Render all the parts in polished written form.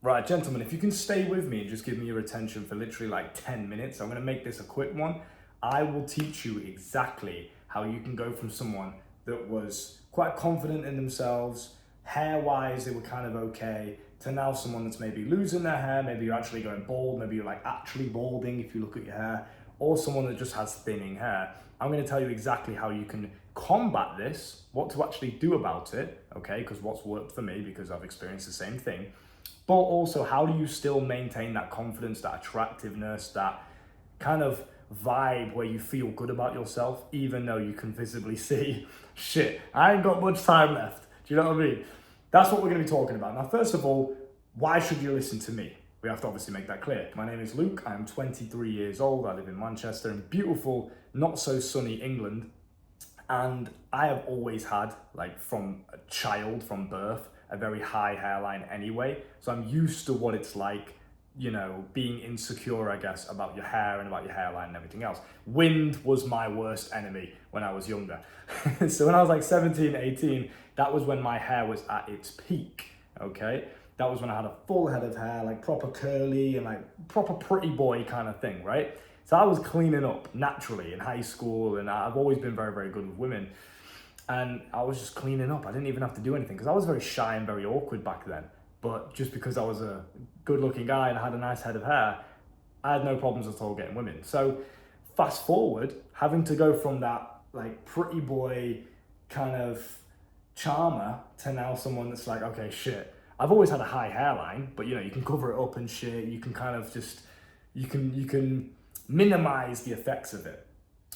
Right, gentlemen, if you can stay with me and just give me your attention for literally like 10 minutes, I'm gonna make this a quick one. I will teach you exactly how you can go from someone that was quite confident in themselves, hair-wise, they were kind of okay, to now someone that's maybe losing their hair, maybe you're actually going bald, maybe you're like actually balding if you look at your hair, or someone that just has thinning hair. I'm gonna tell you exactly how you can combat this, what to actually do about it, okay? Because what's worked for me, because I've experienced the same thing. But also, how do you still maintain that confidence, that attractiveness, that kind of vibe where you feel good about yourself, even though you can visibly see, shit, I ain't got much time left. Do you know what I mean? That's what we're gonna be talking about. Now, first of all, why should you listen to me? We have to obviously make that clear. My name is Luke, I'm 23 years old, I live in Manchester in beautiful, not so sunny England. And I have always had, like from a child, from birth, a very high hairline anyway. So I'm used to what it's like, you know, being insecure, I guess, about your hair and about your hairline and everything else. Wind was my worst enemy when I was younger. So when I was like 17, 18, that was when my hair was at its peak, okay? That was when I had a full head of hair, like proper curly and like proper pretty boy kind of thing, right? So I was cleaning up naturally in high school, and I've always been very, very good with women. And I was just cleaning up. I didn't even have to do anything because I was very shy and very awkward back then. But just because I was a good looking guy and I had a nice head of hair, I had no problems at all getting women. So fast forward, having to go from that like pretty boy kind of charmer to now someone that's like, okay, shit, I've always had a high hairline, but you know, you can cover it up and shit. You can kind of just, you can minimize the effects of it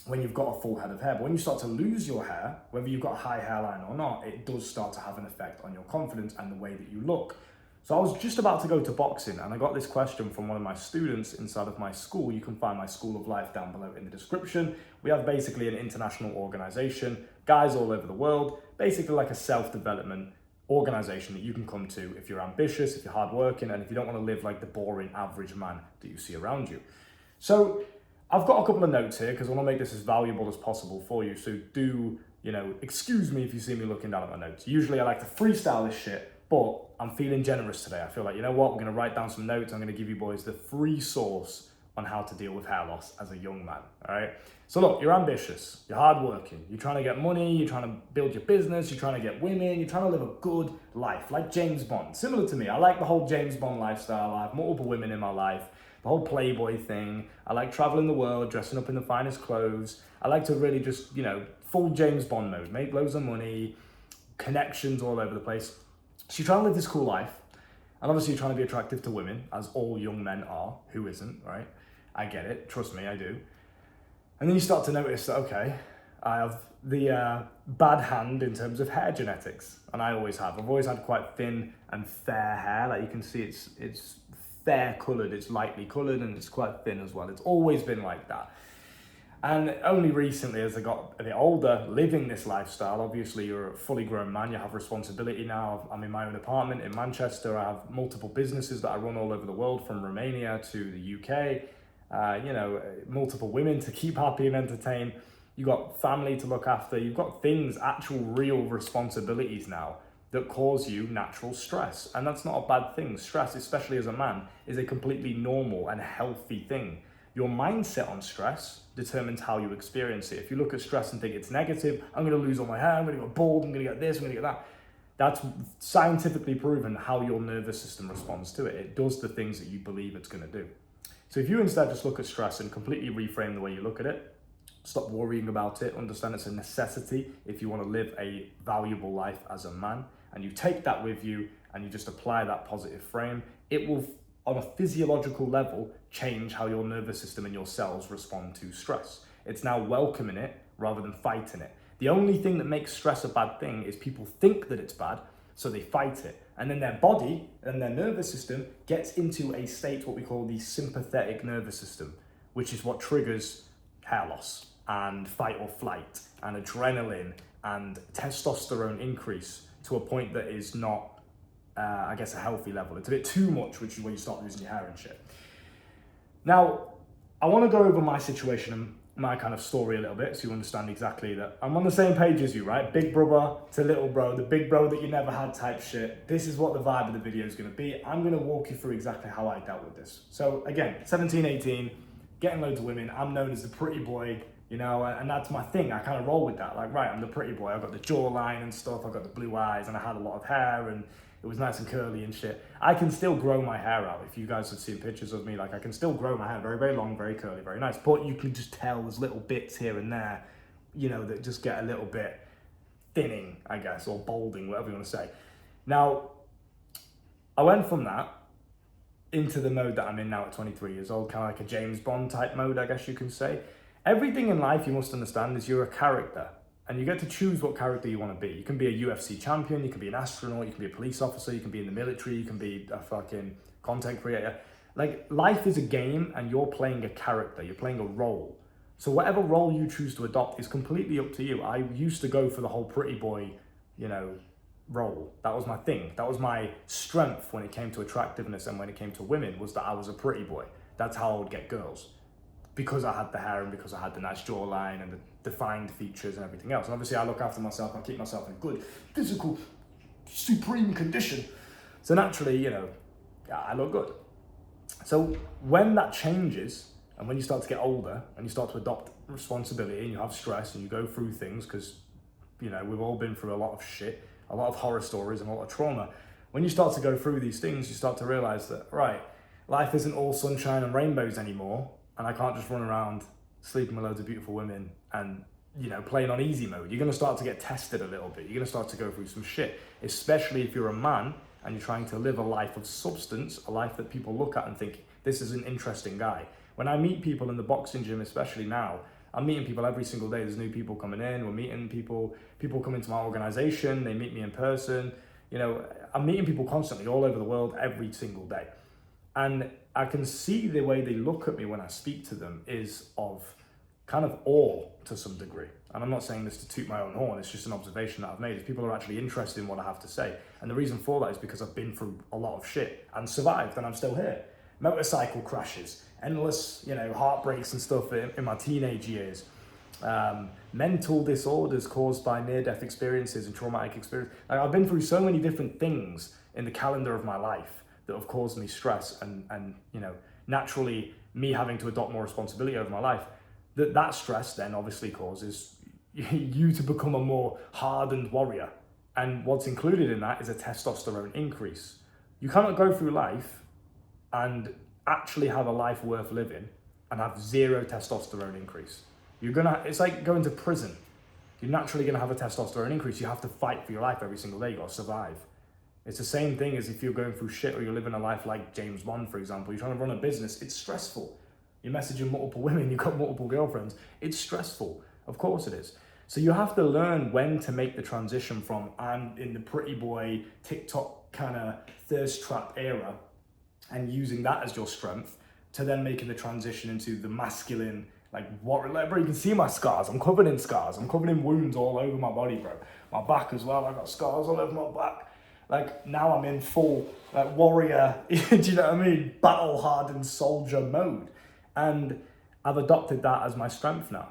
when you've got a full head of hair. But when you start to lose your hair, whether you've got a high hairline or not, it does start to have an effect on your confidence and the way that you look. So I was just about to go to boxing, and I got this question from one of my students inside of my school. You can find my School of Life down below in the description. We have basically an international organization, guys all over the world, basically like a self-development organization that you can come to if you're ambitious, if you're hardworking, and if you don't want to live like the boring average man that you see around you. So I've got a couple of notes here because I want to make this as valuable as possible for you. So do, you know, excuse me if you see me looking down at my notes. Usually I like to freestyle this shit, but I'm feeling generous today. I feel like, you know what, we're going to write down some notes. I'm going to give you boys the free source on how to deal with hair loss as a young man, all right? So look, you're ambitious, you're hardworking, you're trying to get money, you're trying to build your business, you're trying to get women, you're trying to live a good life, like James Bond. Similar to me, I like the whole James Bond lifestyle. I have multiple women in my life, the whole Playboy thing. I like traveling the world, dressing up in the finest clothes. I like to really just, you know, full James Bond mode, make loads of money, connections all over the place. So you're trying to live this cool life, and obviously you're trying to be attractive to women, as all young men are. Who isn't, right? I get it, trust me, I do. And then you start to notice that, okay, I have the bad hand in terms of hair genetics, and I always have. I've always had quite thin and fair hair. Like you can see, it's fair coloured, it's lightly coloured, and it's quite thin as well. It's always been like that. And only recently, as I got a bit older, living this lifestyle, obviously you're a fully grown man, you have responsibility now. I'm in my own apartment in Manchester. I have multiple businesses that I run all over the world, from Romania to the UK. You know, multiple women to keep happy and entertain. You've got family to look after. You've got things, actual real responsibilities now that cause you natural stress. And that's not a bad thing. Stress, especially as a man, is a completely normal and healthy thing. Your mindset on stress determines how you experience it. If you look at stress and think it's negative, I'm gonna lose all my hair, I'm gonna go bald, I'm gonna get this, I'm gonna get that. That's scientifically proven how your nervous system responds to it. It does the things that you believe it's gonna do. So if you instead just look at stress and completely reframe the way you look at it, stop worrying about it, understand it's a necessity if you want to live a valuable life as a man, and you take that with you and you just apply that positive frame, it will, on a physiological level, change how your nervous system and your cells respond to stress. It's now welcoming it rather than fighting it. The only thing that makes stress a bad thing is people think that it's bad, so they fight it. And then their body and their nervous system gets into a state, what we call the sympathetic nervous system, which is what triggers hair loss and fight or flight and adrenaline and testosterone increase to a point that is not, I guess, a healthy level. It's a bit too much, which is when you start losing your hair and shit. Now, I want to go over my situation my kind of story a little bit, so you understand exactly that I'm on the same page as you, right? Big brother to little bro, the big bro that you never had type shit. This is what the vibe of the video is going to be. I'm going to walk you through exactly how I dealt with this. So again, 17, 18, getting loads of women. I'm known as the pretty boy, you know, and that's my thing. I kind of roll with that. Like, right, I'm the pretty boy. I've got the jawline and stuff. I've got the blue eyes, and I had a lot of hair, and it was nice and curly and shit. I can still grow my hair out. If you guys had seen pictures of me, like I can still grow my hair very, very long, very curly, very nice. But you can just tell there's little bits here and there, you know, that just get a little bit thinning, I guess, or balding, whatever you want to say. Now, I went from that into the mode that I'm in now at 23 years old, kind of like a James Bond type mode, I guess you can say. Everything in life, you must understand, is you're a character. And you get to choose what character you want to be. You can be a UFC champion, you can be an astronaut, you can be a police officer, you can be in the military, you can be a fucking content creator. Like, life is a game and you're playing a character, you're playing a role. So whatever role you choose to adopt is completely up to you. I used to go for the whole pretty boy, you know, role. That was my thing. That was my strength when it came to attractiveness and when it came to women, was that I was a pretty boy. That's how I would get girls. Because I had the hair and because I had the nice jawline and the defined features and everything else. And obviously I look after myself, I keep myself in good physical, supreme condition. So naturally, you know, I look good. So when that changes, and when you start to get older and you start to adopt responsibility and you have stress and you go through things, because, you know, we've all been through a lot of shit, a lot of horror stories and a lot of trauma. When you start to go through these things, you start to realize that, right, life isn't all sunshine and rainbows anymore. And I can't just run around sleeping with loads of beautiful women and, you know, playing on easy mode. You're going to start to get tested a little bit. You're going to start to go through some shit, especially if you're a man and you're trying to live a life of substance, a life that people look at and think, this is an interesting guy. When I meet people in the boxing gym, especially now, I'm meeting people every single day. There's new people coming in. We're meeting people come into my organization. They meet me in person. You know, I'm meeting people constantly all over the world every single day. And I can see the way they look at me when I speak to them is of kind of awe to some degree. And I'm not saying this to toot my own horn, it's just an observation that I've made, is people are actually interested in what I have to say. And the reason for that is because I've been through a lot of shit and survived, and I'm still here. Motorcycle crashes, endless, you know, heartbreaks and stuff in my teenage years. Mental disorders caused by near-death experiences and traumatic experiences. Like, I've been through so many different things in the calendar of my life that have caused me stress and you know, naturally me having to adopt more responsibility over my life, that stress then obviously causes you to become a more hardened warrior. And what's included in that is a testosterone increase. You cannot go through life and actually have a life worth living and have zero testosterone increase. It's like going to prison. You're naturally gonna have a testosterone increase. You have to fight for your life every single day. You gotta survive. It's the same thing as if you're going through shit or you're living a life like James Bond, for example. You're trying to run a business, it's stressful. You're messaging multiple women, you've got multiple girlfriends. It's stressful, of course it is. So you have to learn when to make the transition from I'm in the pretty boy, TikTok kind of thirst trap era and using that as your strength, to then making the transition into the masculine, like what, bro, you can see my scars. I'm covered in scars. I'm covered in wounds all over my body, bro. My back as well, I got scars all over my back. Like, now I'm in full, like, warrior, do you know what I mean? Battle-hardened soldier mode. And I've adopted that as my strength now.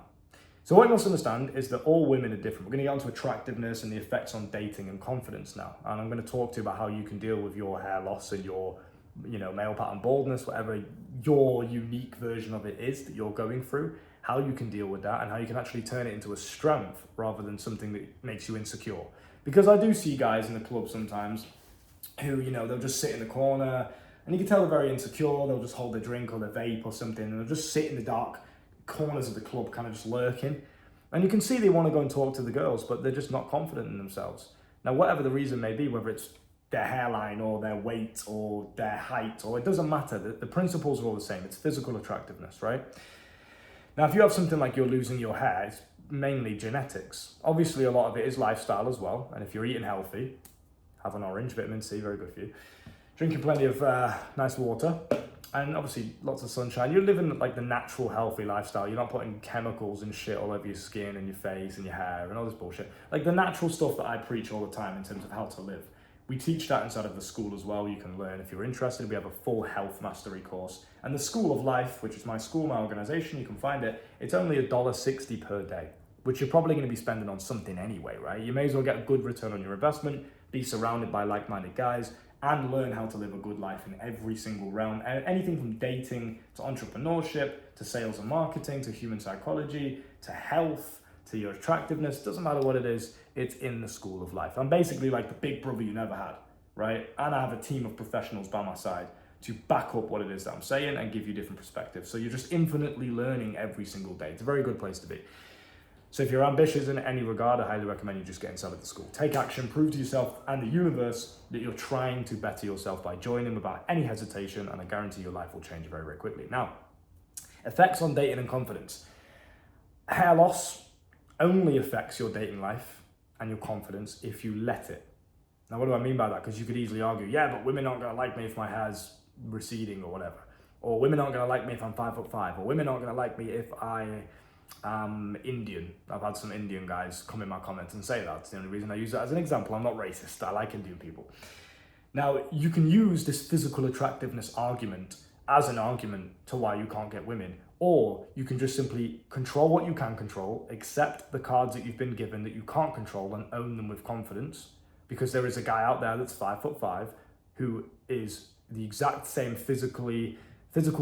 So what you must understand is that all women are different. We're going to get onto attractiveness and the effects on dating and confidence now. And I'm going to talk to you about how you can deal with your hair loss and your, you know, male pattern baldness, whatever your unique version of it is that you're going through, how you can deal with that and how you can actually turn it into a strength rather than something that makes you insecure. Because I do see guys in the club sometimes who, you know, they'll just sit in the corner and you can tell they're very insecure. They'll just hold their drink or their vape or something and they'll just sit in the dark corners of the club kind of just lurking. And you can see they want to go and talk to the girls, but they're just not confident in themselves. Now, whatever the reason may be, whether it's their hairline or their weight or their height, or it doesn't matter. The principles are all the same. It's physical attractiveness, right? Now, if you have something like you're losing your hair, it's mainly genetics. Obviously, a lot of it is lifestyle as well. And if you're eating healthy, have an orange, vitamin C, very good for you. Drinking plenty of nice water, and obviously lots of sunshine. You're living like the natural, healthy lifestyle. You're not putting chemicals and shit all over your skin and your face and your hair and all this bullshit. Like the natural stuff that I preach all the time in terms of how to live. We teach that inside of the school as well. You can learn if you're interested. We have a full health mastery course. And the School of Life, which is my school, my organization, you can find it. It's only $1.60 per day, which you're probably going to be spending on something anyway, right? You may as well get a good return on your investment, be surrounded by like-minded guys, and learn how to live a good life in every single realm. And anything from dating to entrepreneurship, to sales and marketing, to human psychology, to health, to your attractiveness, doesn't matter what it is, it's in the School of Life. I'm basically like the big brother you never had, right? And I have a team of professionals by my side to back up what it is that I'm saying and give you different perspectives. So you're just infinitely learning every single day. It's a very good place to be. So if you're ambitious in any regard, I highly recommend you just get inside of the school. Take action, prove to yourself and the universe that you're trying to better yourself by joining without any hesitation, and I guarantee your life will change very, very quickly. Now, effects on dating and confidence. Hair loss only affects your dating life and your confidence if you let it. Now, what do I mean by that? Because you could easily argue, yeah, but women aren't gonna like me if my hair's receding or whatever. Or women aren't gonna like me if I'm 5'5", or women aren't gonna like me if I'm Indian. I've had some Indian guys come in my comments and say that. That's the only reason I use that as an example. I'm not racist, I like Indian people. Now, you can use this physical attractiveness argument as an argument to why you can't get women, or you can just simply control what you can control, accept the cards that you've been given that you can't control, and own them with confidence, because there is a guy out there that's 5'5" who is the exact same physical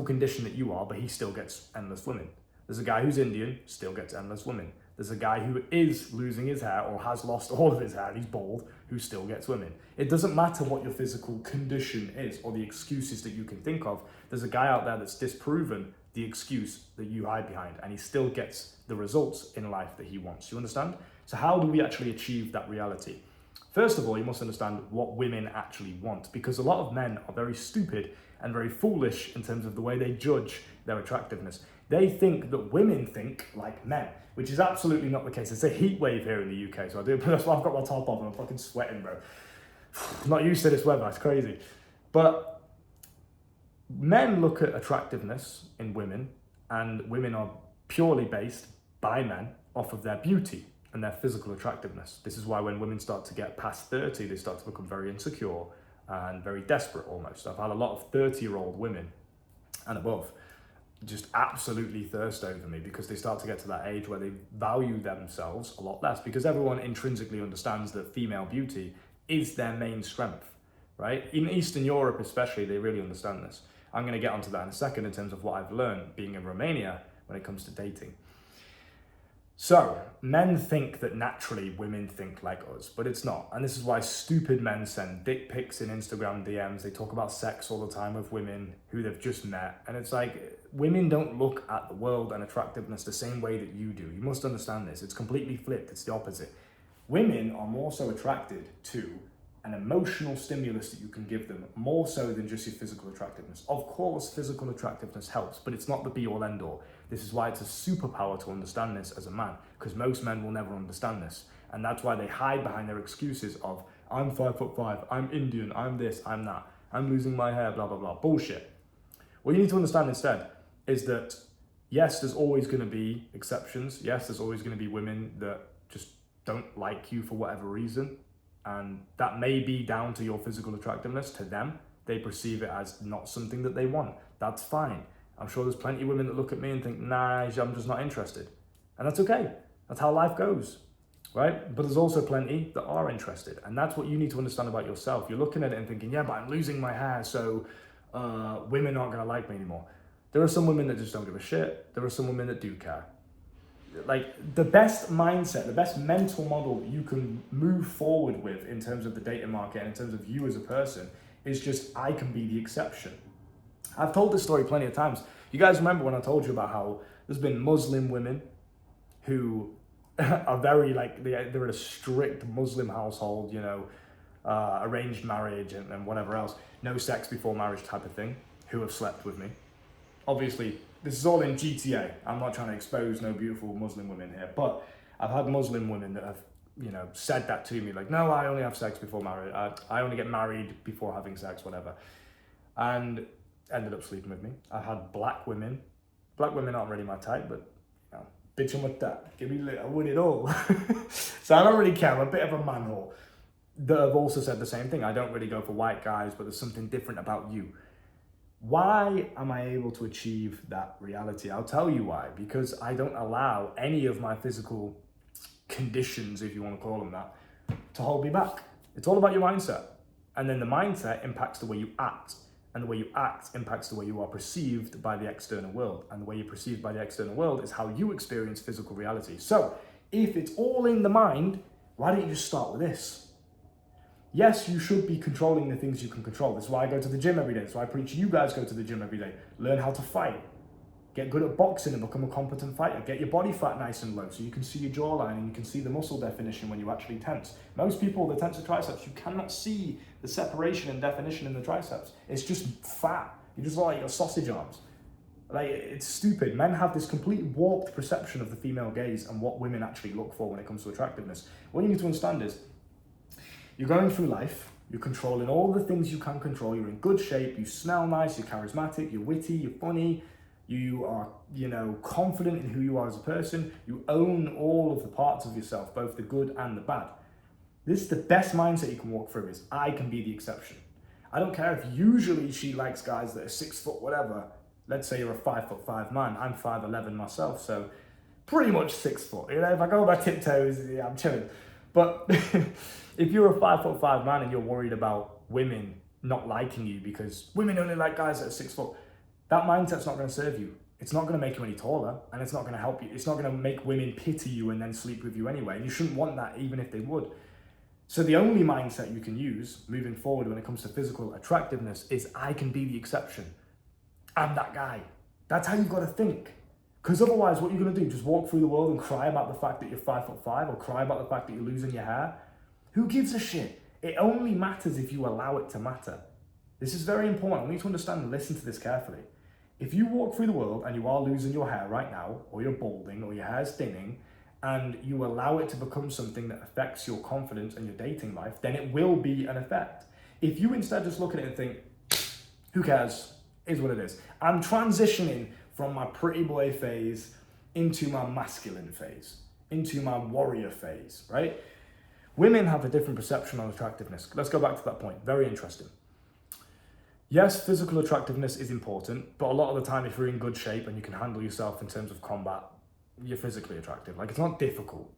condition that you are, but he still gets endless women. There's a guy who's Indian, still gets endless women. There's a guy who is losing his hair or has lost all of his hair, he's bald, who still gets women. It doesn't matter what your physical condition is or the excuses that you can think of. There's a guy out there that's disproven the excuse that you hide behind, and he still gets the results in life that he wants. You understand? So how do we actually achieve that reality? First of all, you must understand what women actually want, because a lot of men are very stupid and very foolish in terms of the way they judge their attractiveness. They think that women think like men, which is absolutely not the case. It's a heat wave here in the UK, so that's why I've got my top off and I'm fucking sweating, bro. I'm not used to this weather, it's crazy. But men look at attractiveness in women, and women are purely based by men off of their beauty and their physical attractiveness. This is why when women start to get past 30, they start to become very insecure and very desperate almost. I've had a lot of 30-year-old women and above just absolutely thirst over me, because they start to get to that age where they value themselves a lot less, because everyone intrinsically understands that female beauty is their main strength, right? In Eastern Europe especially, they really understand this. I'm going to get onto that in a second in terms of what I've learned being in Romania when it comes to dating. So, men think that naturally women think like us, but it's not. And this is why stupid men send dick pics in Instagram DMs. They talk about sex all the time with women who they've just met. And it's like, women don't look at the world and attractiveness the same way that you do. You must understand this. It's completely flipped. It's the opposite. Women are more so attracted to an emotional stimulus that you can give them, more so than just your physical attractiveness. Of course, physical attractiveness helps, but it's not the be-all end-all. This is why it's a superpower to understand this as a man, because most men will never understand this. And that's why they hide behind their excuses of, I'm 5'5", I'm Indian, I'm this, I'm that, I'm losing my hair, blah, blah, blah. Bullshit. What you need to understand instead is that, yes, there's always going to be exceptions. Yes, there's always going to be women that just don't like you for whatever reason. And that may be down to your physical attractiveness. To them, they perceive it as not something that they want. That's fine. I'm sure there's plenty of women that look at me and think, nah, I'm just not interested. And that's okay. That's how life goes, right? But there's also plenty that are interested. And that's what you need to understand about yourself. You're looking at it and thinking, yeah, but I'm losing my hair, so women aren't going to like me anymore. There are some women that just don't give a shit. There are some women that do care. Like, the best mindset, the best mental model that you can move forward with in terms of the dating market and in terms of you as a person is just, I can be the exception. I've told this story plenty of times. You guys remember when I told you about how there's been Muslim women who are very, like, they're in a strict Muslim household, you know, arranged marriage and whatever else, no sex before marriage type of thing, who have slept with me. Obviously, this is all in GTA. I'm not trying to expose no beautiful Muslim women here, but I've had Muslim women that have, you know, said that to me, like, no, I only have sex before marriage. I only get married before having sex, whatever. And ended up sleeping with me. I've had black women. Black women aren't really my type, but, you know, bitch, I'm with that. Give me lit, I win it all. So I don't really care. I'm a bit of a man whore. that have also said the same thing. I don't really go for white guys, but there's something different about you. Why am I able to achieve that reality? I'll tell you why. Because I don't allow any of my physical conditions, if you want to call them that, to hold me back. It's all about your mindset. And then the mindset impacts the way you act. And the way you act impacts the way you are perceived by the external world. And the way you're perceived by the external world is how you experience physical reality. So if it's all in the mind, why don't you just start with this? Yes, you should be controlling the things you can control. This is why I go to the gym every day. That's why I preach you guys go to the gym every day. Learn how to fight. Get good at boxing and become a competent fighter. Get your body fat nice and low so you can see your jawline and you can see the muscle definition when you actually tense. Most people that tense the triceps, you cannot see the separation and definition in the triceps. It's just fat. You just look like your sausage arms. Like, it's stupid. Men have this complete warped perception of the female gaze and what women actually look for when it comes to attractiveness. What you need to understand is, you're going through life, you're controlling all the things you can control, you're in good shape, you smell nice, you're charismatic, you're witty, you're funny, you are, confident in who you are as a person, you own all of the parts of yourself, both the good and the bad. This is the best mindset you can walk through is, I can be the exception. I don't care if usually she likes guys that are 6 foot whatever. Let's say you're a 5'5" man, I'm 5'11" myself, so pretty much 6 foot. If I go by tiptoes, yeah, I'm chilling. But if you're a 5'5" man and you're worried about women not liking you because women only like guys that are 6 foot, that mindset's not going to serve you. It's not going to make you any taller, and it's not going to help you. It's not going to make women pity you and then sleep with you anyway. And you shouldn't want that even if they would. So the only mindset you can use moving forward when it comes to physical attractiveness is, I can be the exception. I'm that guy. That's how you've got to think. Because otherwise, what you're going to do, just walk through the world and cry about the fact that you're 5'5" or cry about the fact that you're losing your hair? Who gives a shit? It only matters if you allow it to matter. This is very important. We need to understand and listen to this carefully. If you walk through the world and you are losing your hair right now, or you're balding, or your hair's thinning, and you allow it to become something that affects your confidence and your dating life, then it will be an effect. If you instead just look at it and think, who cares? Is what it is. I'm transitioning from my pretty boy phase into my masculine phase, into my warrior phase, right? Women have a different perception on attractiveness. Let's go back to that point. Very interesting. Yes, physical attractiveness is important, but a lot of the time, if you're in good shape and you can handle yourself in terms of combat, you're physically attractive. Like, it's not difficult.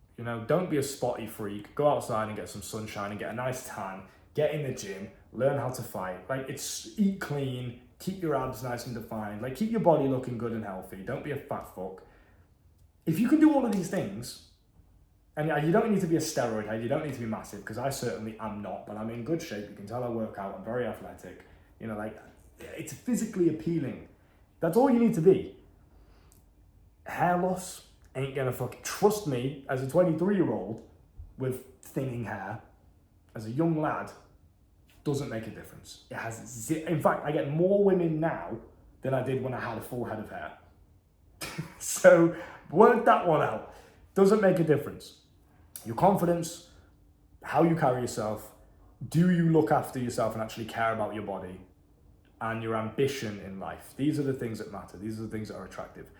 Don't be a spotty freak. Go outside and get some sunshine and get a nice tan. Get in the gym, learn how to fight. Eat clean, keep your abs nice and defined. Keep your body looking good and healthy. Don't be a fat fuck. If you can do all of these things, and you don't need to be a steroid head, you don't need to be massive, because I certainly am not, but I'm in good shape. You can tell I work out, I'm very athletic. It's physically appealing. That's all you need to be. Hair loss ain't gonna trust me, as a 23-year-old with thinning hair, as a young lad, doesn't make a difference. It has in fact, I get more women now than I did when I had a full head of hair. So work that one out. Doesn't make a difference. Your confidence, how you carry yourself, do you look after yourself and actually care about your body, and your ambition in life. These are the things that matter. These are the things that are attractive.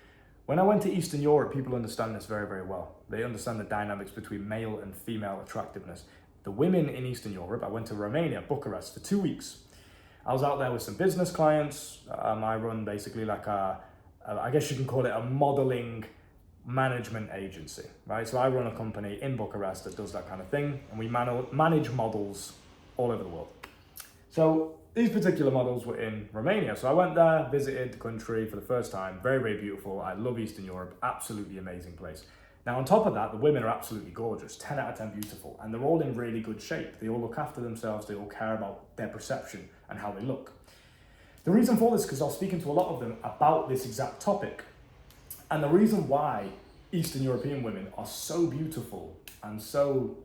When I went to Eastern Europe, people understand this very, very well. They understand the dynamics between male and female attractiveness. The women in Eastern Europe, I went to Romania, Bucharest, for 2 weeks. I was out there with some business clients. I run basically I guess you can call it a modeling management agency, right? So I run a company in Bucharest that does that kind of thing, and we manage models all over the world. So these particular models were in Romania. So I went there, visited the country for the first time. Very, very beautiful. I love Eastern Europe. Absolutely amazing place. Now, on top of that, the women are absolutely gorgeous, 10 out of 10 beautiful, and they're all in really good shape. They all look after themselves. They all care about their perception and how they look. The reason for this is because I was speaking to a lot of them about this exact topic. And the reason why Eastern European women are so beautiful and so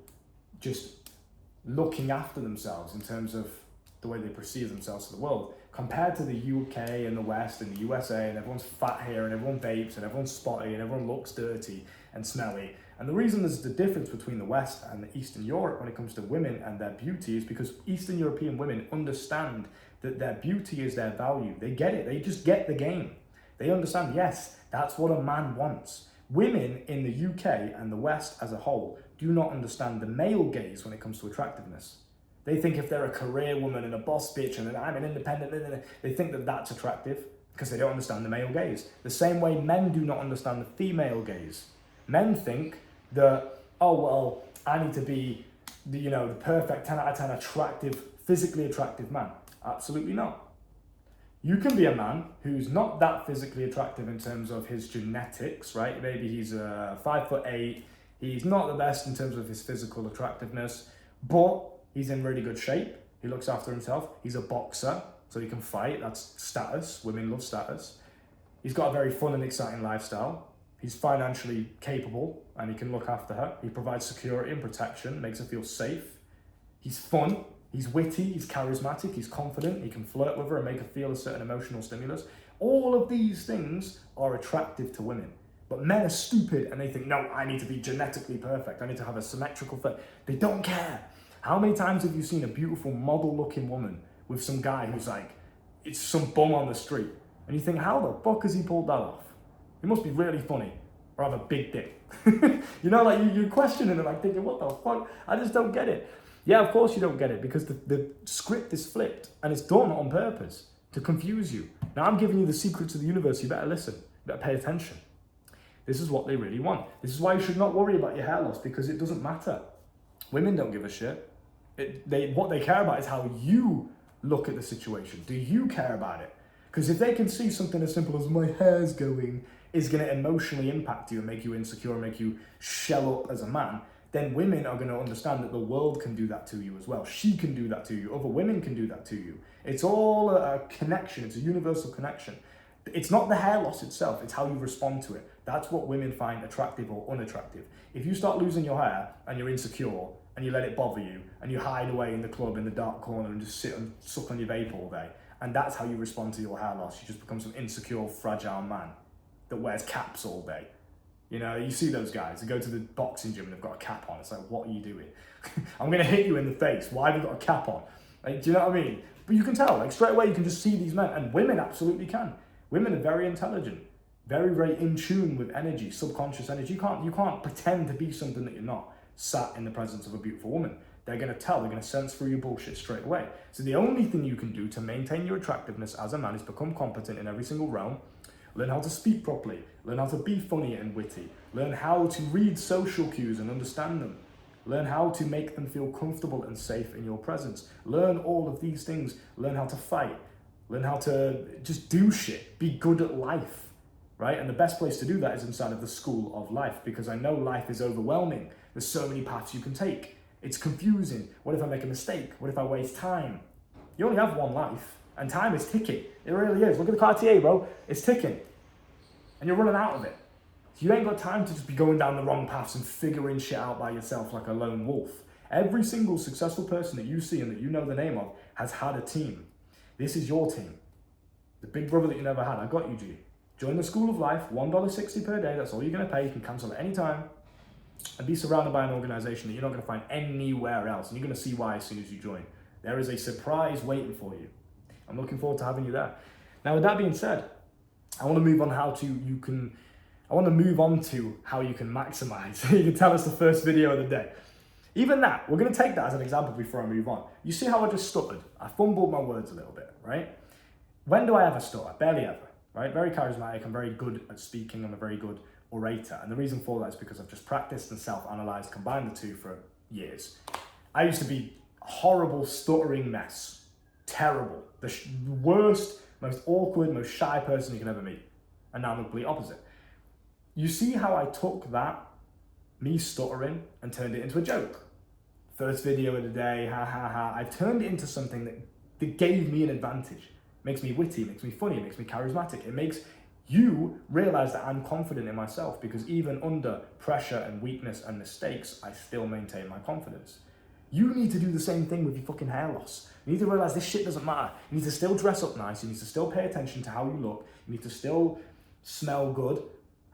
just looking after themselves in terms of the way they perceive themselves to the world, compared to the UK and the West and the USA, and everyone's fat here and everyone vapes and everyone's spotty and everyone looks dirty and smelly. And the reason there's the difference between the West and the Eastern Europe when it comes to women and their beauty is because Eastern European women understand that their beauty is their value. They get it. They just get the game. They understand, yes, that's what a man wants. Women in the UK and the West as a whole do not understand the male gaze when it comes to attractiveness. They think if they're a career woman and a boss bitch and I'm an independent, they think that that's attractive because they don't understand the male gaze. The same way men do not understand the female gaze. Men think that, oh, well, I need to be the perfect 10 out of 10 attractive, physically attractive man. Absolutely not. You can be a man who's not that physically attractive in terms of his genetics, right? Maybe he's 5'8", he's not the best in terms of his physical attractiveness, but he's in really good shape. He looks after himself. He's a boxer, so he can fight. That's status. Women love status. He's got a very fun and exciting lifestyle. He's financially capable and he can look after her. He provides security and protection, makes her feel safe. He's fun. He's witty, he's charismatic, he's confident, he can flirt with her and make her feel a certain emotional stimulus. All of these things are attractive to women. But men are stupid and they think, no, I need to be genetically perfect. I need to have a symmetrical face. They don't care. How many times have you seen a beautiful model-looking woman with some guy who's like, it's some bum on the street? And you think, how the fuck has he pulled that off? He must be really funny or have a big dick. You're questioning it, like thinking, what the fuck? I just don't get it. Yeah, of course you don't get it because the script is flipped and it's done on purpose to confuse you. Now I'm giving you the secrets of the universe. You better listen. You better pay attention. This is what they really want. This is why you should not worry about your hair loss because it doesn't matter. Women don't give a shit. What they care about is how you look at the situation. Do you care about it? Because if they can see something as simple as my hair's going is going to emotionally impact you and make you insecure, make you shell up as a man, then women are going to understand that the world can do that to you as well. She can do that to you. Other women can do that to you. It's all a connection. It's a universal connection. It's not the hair loss itself. It's how you respond to it. That's what women find attractive or unattractive. If you start losing your hair and you're insecure and you let it bother you and you hide away in the club in the dark corner and just sit and suck on your vape all day, and that's how you respond to your hair loss, you just become some insecure, fragile man that wears caps all day. You see those guys, they go to the boxing gym and they've got a cap on. It's like, what are you doing? I'm going to hit you in the face. Why have you got a cap on? Like, do you know what I mean? But you can tell, like straight away, you can just see these men. And women absolutely can. Women are very intelligent, very, very in tune with energy, subconscious energy. You can't pretend to be something that you're not sat in the presence of a beautiful woman. They're going to tell, they're going to sense through your bullshit straight away. So the only thing you can do to maintain your attractiveness as a man is become competent in every single realm. Learn how to speak properly, learn how to be funny and witty, learn how to read social cues and understand them, learn how to make them feel comfortable and safe in your presence, learn all of these things, learn how to fight, learn how to just do shit, be good at life, right? And the best place to do that is inside of the school of life, because I know life is overwhelming. There's so many paths you can take. It's confusing. What if I make a mistake? What if I waste time? You only have one life. And time is ticking. It really is. Look at the Cartier, bro. It's ticking. And you're running out of it. So you ain't got time to just be going down the wrong paths and figuring shit out by yourself like a lone wolf. Every single successful person that you see and that you know the name of has had a team. This is your team. The big brother that you never had. I got you, G. Join the School of Life, $1.60 per day. That's all you're going to pay. You can cancel at any time. And be surrounded by an organization that you're not going to find anywhere else. And you're going to see why as soon as you join. There is a surprise waiting for you. I'm looking forward to having you there. Now, with that being said, I want to move on to how you can maximize. You can tell us the first video of the day. Even that, we're going to take that as an example before I move on. You see how I just stuttered? I fumbled my words a little bit, right? When do I ever stutter? Barely ever, right? Very charismatic. I'm very good at speaking. I'm a very good orator. And the reason for that is because I've just practiced and self-analyzed, combined the two for years. I used to be a horrible stuttering mess. Terrible. The worst, most awkward, most shy person you can ever meet. And now I'm the complete opposite. You see how I took that, me stuttering, and turned it into a joke. First video of the day, ha ha ha. I've turned it into something that gave me an advantage. Makes me witty, makes me funny, makes me charismatic. It makes you realize that I'm confident in myself, because even under pressure and weakness and mistakes, I still maintain my confidence. You need to do the same thing with your fucking hair loss. You need to realize this shit doesn't matter. You need to still dress up nice. You need to still pay attention to how you look. You need to still smell good.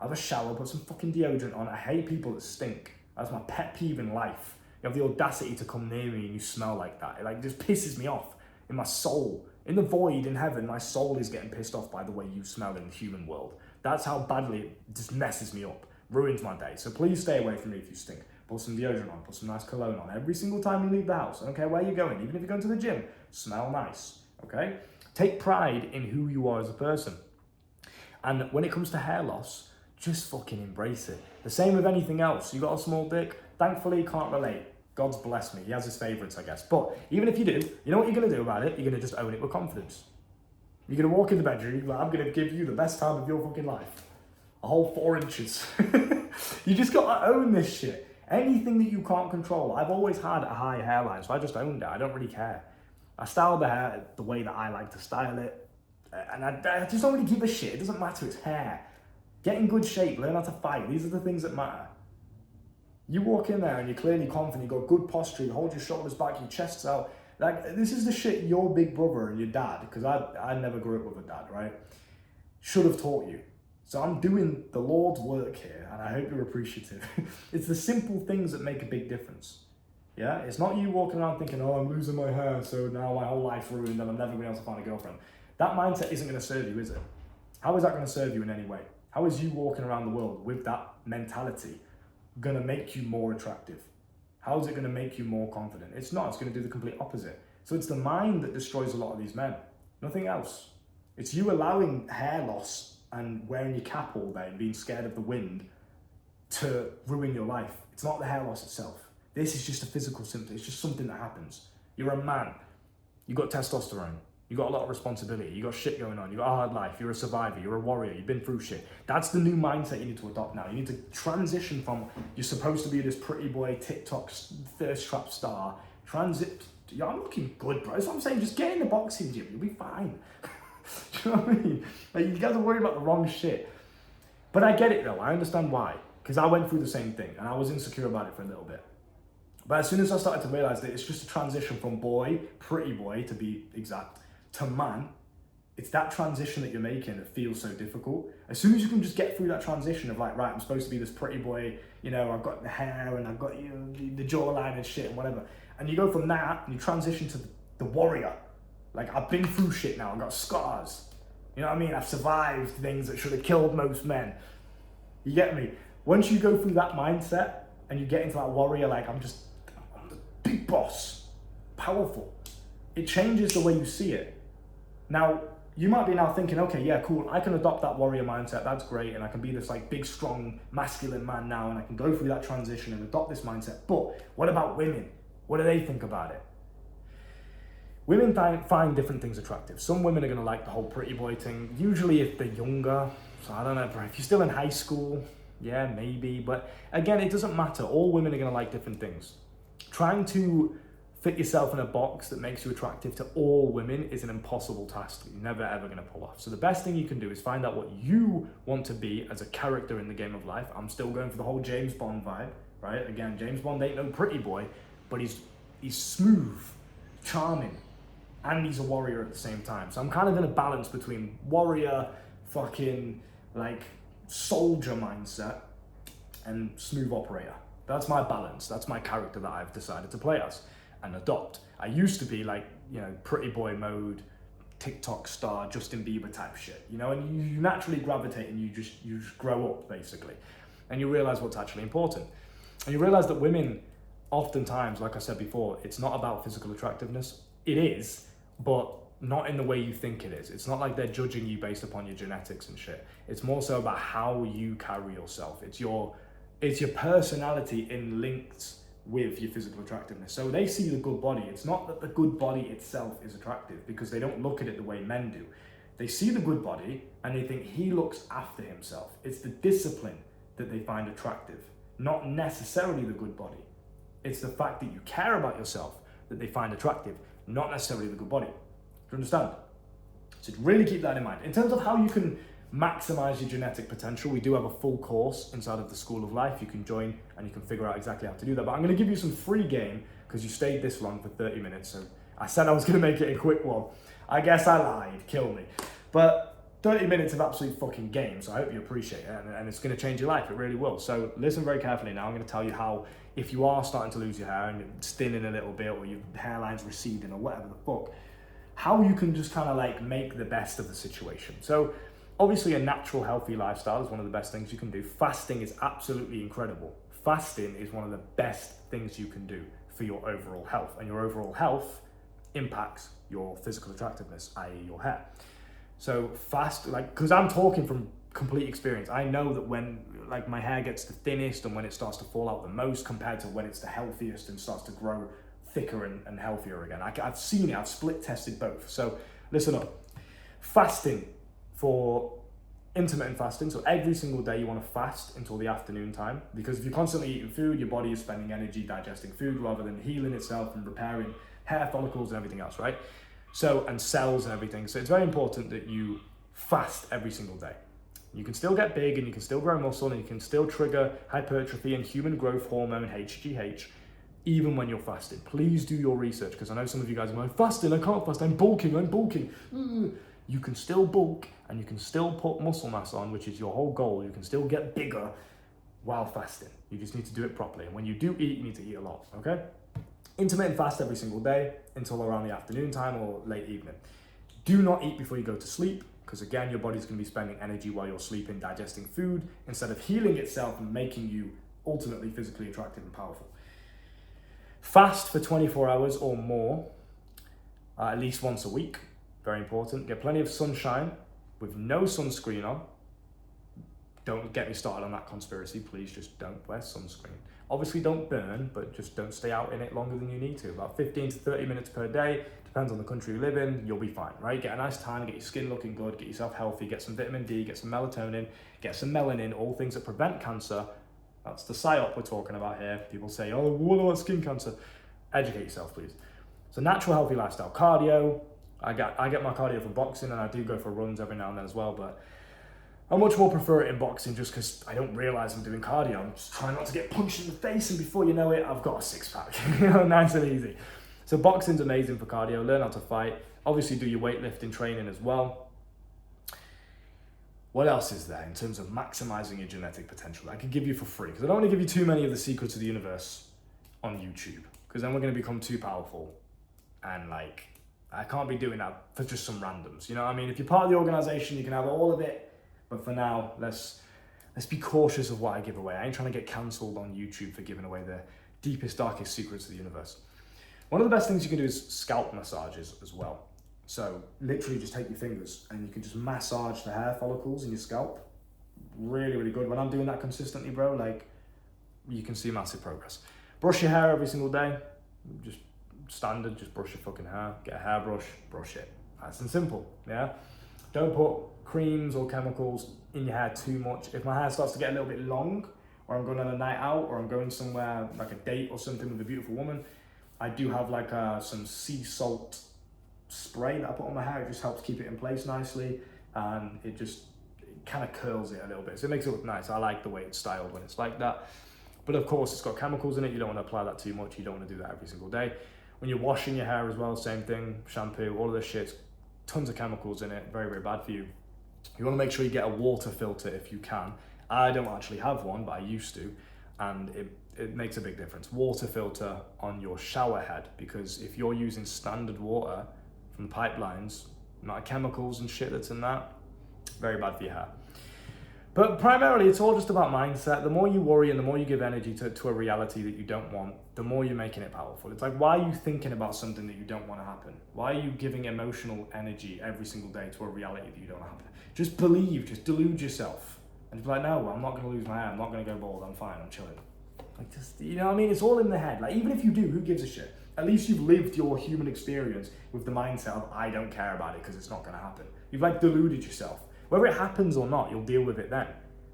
Have a shower, put some fucking deodorant on. I hate people that stink. That's my pet peeve in life. You have the audacity to come near me and you smell like that. It just pisses me off in my soul. In the void, in heaven, my soul is getting pissed off by the way you smell in the human world. That's how badly it just messes me up. Ruins my day. So please stay away from me if you stink. Put some deodorant on, put some nice cologne on. Every single time you leave the house, I don't care where you're going, even if you're going to the gym, smell nice, okay? Take pride in who you are as a person. And when it comes to hair loss, just fucking embrace it. The same with anything else. You got a small dick, thankfully can't relate. God's blessed me, he has his favorites, I guess. But even if you do, you know what you're gonna do about it? You're gonna just own it with confidence. You're gonna walk in the bedroom, you're like, I'm gonna give you the best time of your fucking life. A whole 4 inches. You just gotta own this shit. Anything that you can't control. I've always had a high hairline, so I just owned it. I don't really care. I style the hair the way that I like to style it. And I just don't really give a shit. It doesn't matter, it's hair. Get in good shape, learn how to fight. These are the things that matter. You walk in there and you're clearly confident, you've got good posture, you hold your shoulders back, your chest's out. Like, this is the shit your big brother and your dad, because I never grew up with a dad, right? Should have taught you. So I'm doing the Lord's work here, and I hope you're appreciative. It's the simple things that make a big difference. Yeah, it's not you walking around thinking, oh, I'm losing my hair, so now my whole life's ruined and I'm never going to be able to find a girlfriend. That mindset isn't going to serve you, is it? How is that going to serve you in any way? How is you walking around the world with that mentality going to make you more attractive? How is it going to make you more confident? It's not. It's going to do the complete opposite. So it's the mind that destroys a lot of these men. Nothing else. It's you allowing hair loss and wearing your cap all day and being scared of the wind to ruin your life. It's not the hair loss itself. This is just a physical symptom. It's just something that happens. You're a man. You've got testosterone. You've got a lot of responsibility. You've got shit going on. You've got a hard life. You're a survivor. You're a warrior. You've been through shit. That's the new mindset you need to adopt now. You need to transition from you're supposed to be this pretty boy TikTok thirst trap star. Yeah, I'm looking good, bro. That's what I'm saying. Just get in the boxing gym. You'll be fine. Do you know what I mean? Like, you guys are worried about the wrong shit. But I get it though. I understand why. Because I went through the same thing and I was insecure about it for a little bit. But as soon as I started to realize that it's just a transition from boy, pretty boy to be exact, to man, it's that transition that you're making that feels so difficult. As soon as you can just get through that transition of like, right, I'm supposed to be this pretty boy, you know, I've got the hair and I've got, you know, the jawline and shit and whatever. And you go from that and you transition to the warrior. Like, I've been through shit now, I've got scars. You know what I mean? I've survived things that should have killed most men. You get me? Once you go through that mindset and you get into that warrior, like, I'm the big boss, powerful. It changes the way you see it. Now, you might be now thinking, okay, yeah, cool, I can adopt that warrior mindset, that's great, and I can be this like big, strong, masculine man now, and I can go through that transition and adopt this mindset. But what about women? What do they think about it? Women find different things attractive. Some women are gonna like the whole pretty boy thing, usually if they're younger. So I don't know, bro, if you're still in high school, yeah, maybe. But again, it doesn't matter. All women are gonna like different things. Trying to fit yourself in a box that makes you attractive to all women is an impossible task that you're never ever gonna pull off. So the best thing you can do is find out what you want to be as a character in the game of life. I'm still going for the whole James Bond vibe, right? Again, James Bond ain't no pretty boy, but he's smooth, charming, and he's a warrior at the same time. So I'm kind of in a balance between warrior, fucking like soldier mindset and smooth operator. That's my balance. That's my character that I've decided to play as and adopt. I used to be like, you know, pretty boy mode, TikTok star, Justin Bieber type shit, you know, and you naturally gravitate and you just grow up basically. And you realize what's actually important. And you realize that women, oftentimes, like I said before, it's not about physical attractiveness. It is, but not in the way you think it is. It's not like they're judging you based upon your genetics and shit. It's more so about how you carry yourself. It's your personality in linked with your physical attractiveness. So they see the good body. It's not that the good body itself is attractive, because they don't look at it the way men do. They see the good body and they think he looks after himself. It's the discipline that they find attractive, not necessarily the good body. It's the fact that you care about yourself that they find attractive, not necessarily the good body. Do you understand? So really keep that in mind. In terms of how you can maximize your genetic potential, we do have a full course inside of the School of Life. You can join and you can figure out exactly how to do that. But I'm going to give you some free game because you stayed this long for 30 minutes. So I said I was going to make it a quick one. I guess I lied. Kill me. But 30 minutes of absolute fucking game. So I hope you appreciate it. And it's going to change your life. It really will. So listen very carefully now. I'm going to tell you how, if you are starting to lose your hair and it's thinning a little bit, or your hairline's receding or whatever the fuck, how you can just kind of like make the best of the situation. So obviously a natural healthy lifestyle is one of the best things you can do. Fasting is absolutely incredible. fasting is one of the best things you can do for your overall health, and your overall health impacts your physical attractiveness, i.e. your hair. So fast, like, because I'm talking from complete experience. I know that when like my hair gets the thinnest and when it starts to fall out the most compared to when it's the healthiest and starts to grow thicker and healthier again. I've seen it, I've split tested both. So listen up, fasting for intermittent fasting. So every single day you want to fast until the afternoon time, because if you're constantly eating food, your body is spending energy digesting food rather than healing itself and repairing hair follicles and everything else, right? So, and cells and everything. So it's very important that you fast every single day. You can still get big and you can still grow muscle and you can still trigger hypertrophy and human growth hormone, HGH, even when you're fasting. Please do your research, because I know some of you guys are like, fasting, I can't fast, I'm bulking. You can still bulk and you can still put muscle mass on, which is your whole goal. You can still get bigger while fasting. You just need to do it properly. And when you do eat, you need to eat a lot, okay? Intermittent fast every single day until around the afternoon time or late evening. Do not eat before you go to sleep, because again, your body's going to be spending energy while you're sleeping, digesting food, instead of healing itself and making you ultimately physically attractive and powerful. Fast for 24 hours or more, at least once a week. Very important. Get plenty of sunshine with no sunscreen on. Don't get me started on that conspiracy. Please just don't wear sunscreen. Obviously don't burn, but just don't stay out in it longer than you need to. About 15 to 30 minutes per day, depends on the country you live in, you'll be fine, right? Get a nice tan, get your skin looking good, get yourself healthy, get some vitamin D, get some melatonin, get some melanin, all things that prevent cancer. That's the psyop we're talking about here. People say, oh, what about skin cancer? Educate yourself, please. So natural, healthy lifestyle. Cardio, I get my cardio from boxing, and I do go for runs every now and then as well, but I much more prefer it in boxing just because I don't realize I'm doing cardio. I'm just trying not to get punched in the face, and before you know it, I've got a six-pack. Nice and easy. So boxing's amazing for cardio. Learn how to fight. Obviously do your weightlifting training as well. What else is there in terms of maximizing your genetic potential I could give you for free? Because I don't want to give you too many of the secrets of the universe on YouTube, because then we're going to become too powerful, and like, I can't be doing that for just some randoms. You know what I mean? If you're part of the organization, you can have all of it. But for now, let's be cautious of what I give away. I ain't trying to get cancelled on YouTube for giving away the deepest, darkest secrets of the universe. One of the best things you can do is scalp massages as well. So literally just take your fingers and you can just massage the hair follicles in your scalp. Really, really good. When I'm doing that consistently, bro, like, you can see massive progress. Brush your hair every single day. Just standard, just brush your fucking hair. Get a hairbrush, brush it. Nice and simple, yeah? Don't put creams or chemicals in your hair too much. If my hair starts to get a little bit long, or I'm going on a night out, or I'm going somewhere like a date or something with a beautiful woman, I do have like some sea salt spray that I put on my hair. It just helps keep it in place nicely, and it kind of curls it a little bit. So it makes it look nice. I like the way it's styled when it's like that. But of course, it's got chemicals in it. You don't want to apply that too much. You don't want to do that every single day. When you're washing your hair as well, same thing, shampoo, all of this shit, tons of chemicals in it, very, very bad for you. You want to make sure you get a water filter if you can. I don't actually have one, but I used to, and it makes a big difference. Water filter on your shower head, because if you're using standard water from the pipelines, not chemicals and shit that's in that, very bad for your hair. But primarily, it's all just about mindset. The more you worry and the more you give energy to a reality that you don't want, the more you're making it powerful. It's like, why are you thinking about something that you don't want to happen? Why are you giving emotional energy every single day to a reality that you don't want to happen? Just believe, just delude yourself. And be like, no, I'm not going to lose my hair. I'm not going to go bald. I'm fine. I'm chilling. Like, just, you know what I mean? It's all in the head. Like, even if you do, who gives a shit? At least you've lived your human experience with the mindset of, I don't care about it because it's not going to happen. You've like deluded yourself. Whether it happens or not, you'll deal with it then.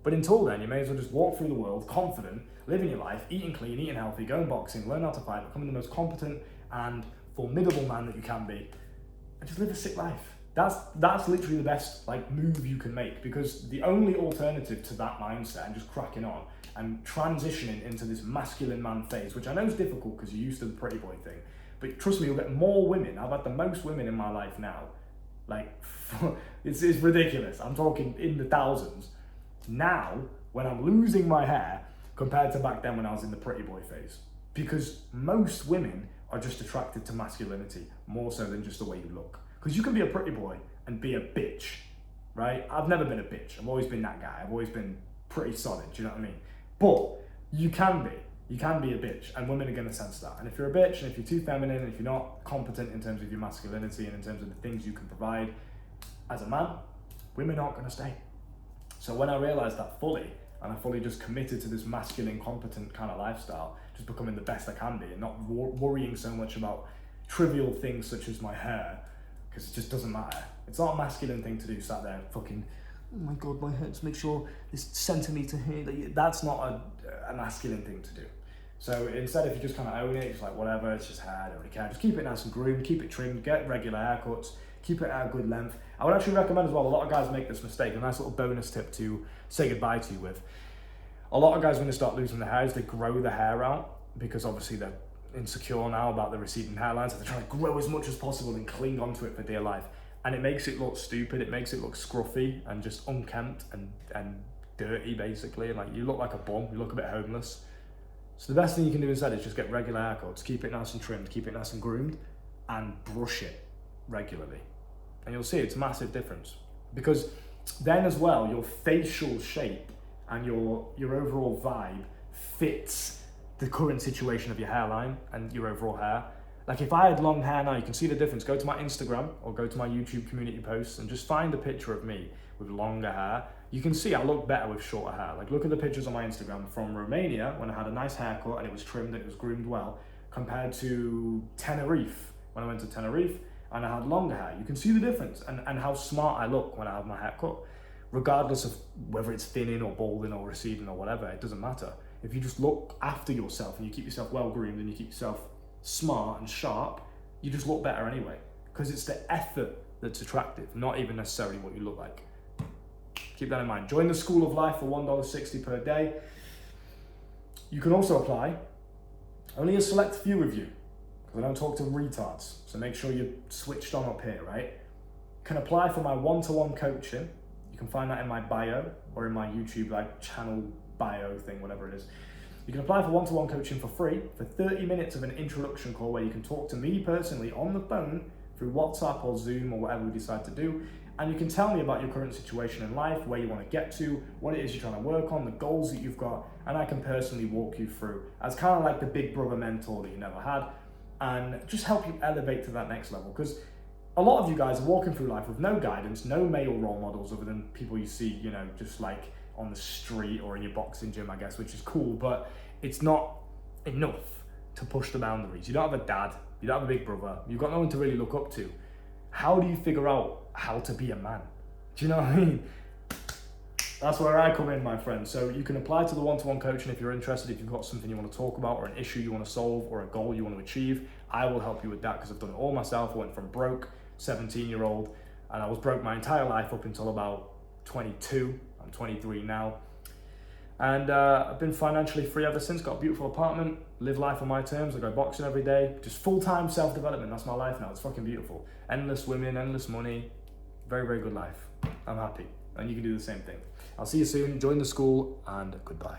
But until then, you may as well just walk through the world confident, living your life, eating clean, eating healthy, going boxing, learn how to fight, becoming the most competent and formidable man that you can be, and just live a sick life. That's literally the best like move you can make, because the only alternative to that mindset and just cracking on and transitioning into this masculine man phase, which I know is difficult because you're used to the pretty boy thing, but trust me, you'll get more women. I've had the most women in my life now. Like, it's ridiculous. I'm talking in the thousands. Now, when I'm losing my hair, compared to back then when I was in the pretty boy phase. Because most women are just attracted to masculinity, more so than just the way you look. Because you can be a pretty boy and be a bitch, right? I've never been a bitch. I've always been that guy. I've always been pretty solid, do you know what I mean? But You can be. You can be a bitch, and women are going to sense that. And if you're a bitch, and if you're too feminine, and if you're not competent in terms of your masculinity and in terms of the things you can provide as a man, women aren't going to stay. So when I realized that fully, and I fully just committed to this masculine, competent kind of lifestyle, just becoming the best I can be, and not worrying so much about trivial things such as my hair, because it just doesn't matter. It's not a masculine thing to do, sat there fucking, oh my God, my hair, just make sure this centimetre here, that's not a masculine thing to do. So instead, if you just kind of own it, it's like, whatever, it's just hair, I don't really care. Just keep it nice and groomed, keep it trimmed, get regular haircuts, keep it at a good length. I would actually recommend as well, a lot of guys make this mistake, a nice little bonus tip to say goodbye to you with. A lot of guys, when they start losing their hair, is they grow the hair out, because obviously they're insecure now about the receding hairlines, so they're trying to grow as much as possible and cling onto it for dear life. And it makes it look stupid, it makes it look scruffy and just unkempt and dirty, basically. And like, you look like a bum, you look a bit homeless. So the best thing you can do instead is just get regular haircuts, keep it nice and trimmed, keep it nice and groomed, and brush it regularly. And you'll see it's a massive difference. Because then as well, your facial shape and your overall vibe fits the current situation of your hairline and your overall hair. Like if I had long hair now, you can see the difference. Go to my Instagram or go to my YouTube community posts and just find a picture of me with longer hair. You can see I look better with shorter hair. Like look at the pictures on my Instagram from Romania when I had a nice haircut and it was trimmed and it was groomed well, compared to Tenerife, when I went to Tenerife and I had longer hair. You can see the difference and how smart I look when I have my hair cut. Regardless of whether it's thinning or balding or receding or whatever, it doesn't matter. If you just look after yourself and you keep yourself well groomed and you keep yourself smart and sharp, you just look better anyway. Because it's the effort that's attractive, not even necessarily what you look like. Keep that in mind. Join the School of Life for $1.60 per day. You can also apply. Only a select few of you, because I don't talk to retards. So make sure you're switched on up here, right? You can apply for my one-to-one coaching. You can find that in my bio or in my YouTube like channel bio thing, whatever it is. You can apply for one-to-one coaching for free for 30 minutes of an introduction call where you can talk to me personally on the phone through WhatsApp or Zoom or whatever we decide to do. And you can tell me about your current situation in life, where you want to get to, what it is you're trying to work on, the goals that you've got, and I can personally walk you through as kind of like the big brother mentor that you never had, and just help you elevate to that next level. Because a lot of you guys are walking through life with no guidance, no male role models other than people you see, you know, just like on the street or in your boxing gym, I guess, which is cool, but it's not enough to push the boundaries. You don't have a dad, you don't have a big brother, you've got no one to really look up to. How do you figure out how to be a man? Do you know what I mean? That's where I come in, my friend. So you can apply to the one-to-one coaching if you're interested, if you've got something you want to talk about or an issue you want to solve or a goal you want to achieve. I will help you with that because I've done it all myself. I went from broke, 17-year-old, and I was broke my entire life up until about 22. I'm 23 now. And I've been financially free ever since, got a beautiful apartment, live life on my terms. I go boxing every day, just full-time self-development. That's my life now. It's fucking beautiful. Endless women, endless money. Very, very good life. I'm happy. And you can do the same thing. I'll see you soon. Join the school and goodbye.